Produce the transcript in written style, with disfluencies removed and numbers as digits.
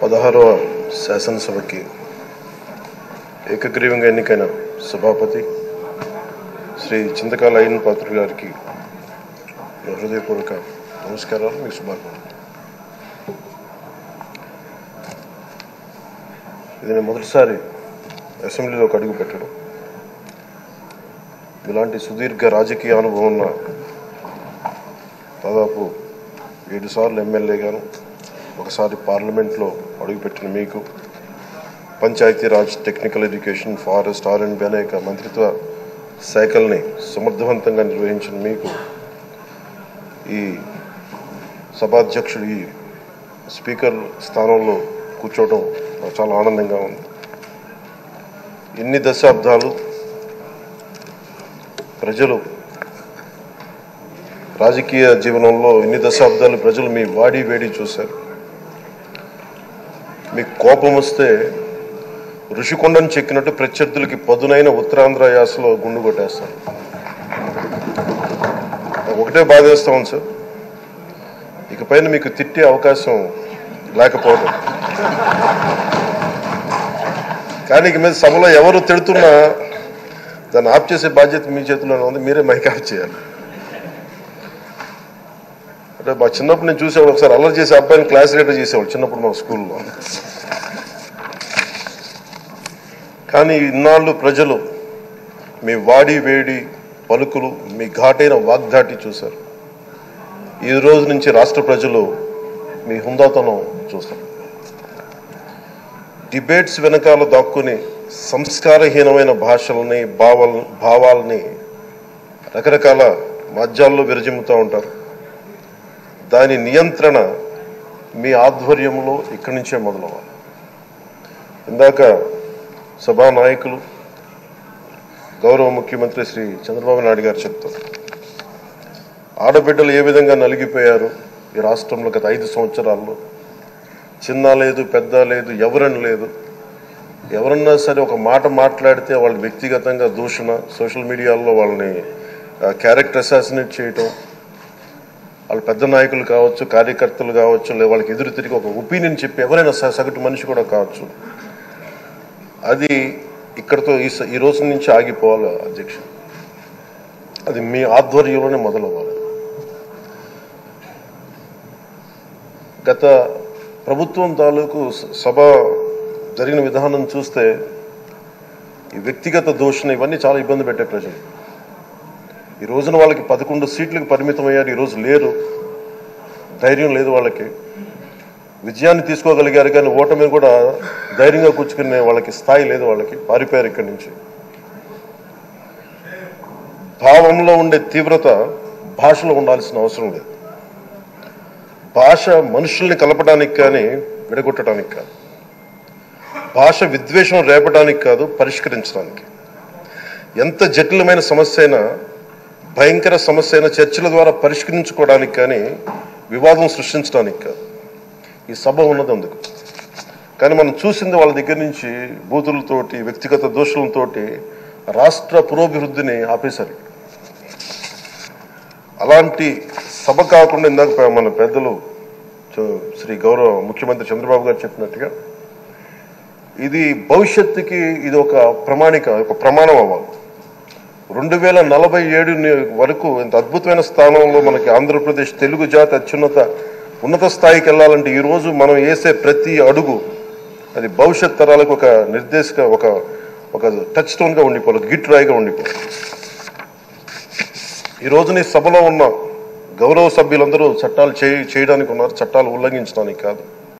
16వ శాసనసభకి ఏకగ్రీవంగా ఎన్నికైన సభాపతి శ్రీ చింతకాల అయ్యన్ పాత్రుడు గారికి హృదయపూర్వక నమస్కారాలు. మీకు శుభాకాంక్షలు. ఇది నేను మొదటిసారి అసెంబ్లీలోకి అడుగు పెట్టడం. ఇలాంటి సుదీర్ఘ రాజకీయ అనుభవం ఉన్న దాదాపు 7 సార్లు ఎమ్మెల్యేగాను, ఒకసారి పార్లమెంట్లో అడుగుపెట్టిన మీకు, Panchayati Raj, technical education, forest, R&B అనేక మంత్రిత్వ శాఖల్ని సమర్థవంతంగా నిర్వహించిన మీకు ఈ సభాధ్యక్షుడు, ఈ స్పీకర్ స్థానంలో కూర్చోవడం నాకు చాలా ఆనందంగా ఉంది. ఇన్ని దశాబ్దాలు ప్రజలు రాజకీయ జీవనంలో ప్రజలు మీ వాడి వేడి చూశారు. మీకు కోపం వస్తే ఋషికొండను చెక్కినట్టు ప్రత్యర్థులకి పదునైన ఉత్తరాంధ్ర యాసలో గుండు కొట్టేస్తారు. ఒకటే బాధేస్తా ఉంది సార్, ఇకపైన మీకు తిట్టే అవకాశం లేకపోవడం. కానీ ఇక మీద సభలో ఎవరు తిడుతున్నా దాన్ని ఆఫ్ చేసే బాధ్యత మీ చేతిలోనే ఉంది. మీరే మైక్ ఆఫ్ చేయాలి. అంటే మా చిన్నప్పుడు నేను చూసేవాడు, ఒకసారి అల్లరి చేసే అబ్బాయిని క్లాస్ లీడర్ చేసేవాడు చిన్నప్పుడు మా స్కూల్లో. కానీ ఇన్నాళ్ళు ప్రజలు మీ వాడి వేడి పలుకులు, మీ ఘాటైన వాగ్దాటి చూశారు. ఈ రోజు నుంచి రాష్ట్ర ప్రజలు మీ హుందాతనం చూస్తారు. డిబేట్స్ వెనకాల దాక్కుని సంస్కారహీనమైన భాషల్ని, భావాల్ని రకరకాల మాధ్యాల్లో విరజిమ్ముతూ ఉంటారు. దాని నియంత్రణ మీ ఆధ్వర్యంలో ఇక్కడి నుంచే మొదలవ్వాలి. ఇందాక సభా నాయకులు, గౌరవ ముఖ్యమంత్రి శ్రీ చంద్రబాబు నాయుడు గారు చెప్తారు, ఆడబిడ్డలు ఏ విధంగా నలిగిపోయారు ఈ రాష్ట్రంలో గత 5 సంవత్సరాల్లో. చిన్న లేదు, పెద్ద లేదు, ఎవరని లేదు. ఎవరన్నా సరే ఒక మాట మాట్లాడితే వాళ్ళు వ్యక్తిగతంగా దూషణ, సోషల్ మీడియాలో వాళ్ళని క్యారెక్టర్ అసాసినేట్ చేయటం, వాళ్ళు పెద్ద నాయకులు కావచ్చు, కార్యకర్తలు కావచ్చు, లేదా వాళ్ళకి ఎదురు తిరిగి ఒక ఒపీనియన్ చెప్పి ఎవరైనా సగటు మనిషి కూడా కావచ్చు, అది ఇక్కడతో ఈ రోజు నుంచి ఆగిపోవాలి అధ్యక్ష. అది మీ ఆధ్వర్యంలోనే మొదలవ్వాలి. గత ప్రభుత్వం తాలూకు సభ జరిగిన విధానం చూస్తే ఈ వ్యక్తిగత దూషణ ఇవన్నీ చాలా ఇబ్బంది పెట్టే ప్రజలు. ఈ రోజున వాళ్ళకి 11 సీట్లకు పరిమితం అయ్యారు. ఈరోజు లేరు, ధైర్యం లేదు వాళ్ళకి. విజయాన్ని తీసుకోగలిగారు కానీ ఓటమిని కూడా ధైర్యంగా కూర్చుకునే వాళ్ళకి స్థాయి లేదు. వాళ్ళకి పారిపోయారు ఇక్కడి నుంచి. భావంలో ఉండే తీవ్రత భాషలో ఉండాల్సిన అవసరం లేదు. భాష మనుషుల్ని కలపడానికి కానీ విడగొట్టడానికి కాదు. భాష విద్వేషం రేపడానికి కాదు, పరిష్కరించడానికి. ఎంత జటిలమైన సమస్య అయినా, భయంకర సమస్య అయినా చర్చల ద్వారా పరిష్కరించుకోవడానికి కానీ వివాదం సృష్టించడానికి కాదు. ఈ సభ ఉన్నది అందుకు. కానీ మనం చూసింది వాళ్ళ దగ్గర నుంచి బూతులతోటి, వ్యక్తిగత దోషులతోటి రాష్ట్ర పురోభివృద్ధిని ఆపేశారు. అలాంటి సభ కాకుండా ఇందాక మన పెద్దలు శ్రీ గౌరవ ముఖ్యమంత్రి చంద్రబాబు గారు చెప్పినట్టుగా ఇది భవిష్యత్తుకి ఇది ఒక ప్రమాణం అవ్వాలి. 2047 వరకు ఇంత అద్భుతమైన స్థానంలో మనకి ఆంధ్రప్రదేశ్ తెలుగు జాతి ఉన్నత స్థాయికి వెళ్ళాలంటే ఈరోజు మనం వేసే ప్రతి అడుగు అది భవిష్యత్ తరాలకు ఒక నిర్దేశక ఒక టచ్ స్టోన్గా ఉండిపోవాలి, ఒక గిట్ రాయిగా ఉండిపోవాలి. ఈ రోజున ఈ సభలో ఉన్న గౌరవ సభ్యులందరూ చట్టాలు చేయడానికి ఉన్నారు, చట్టాలు ఉల్లంఘించడానికి కాదు.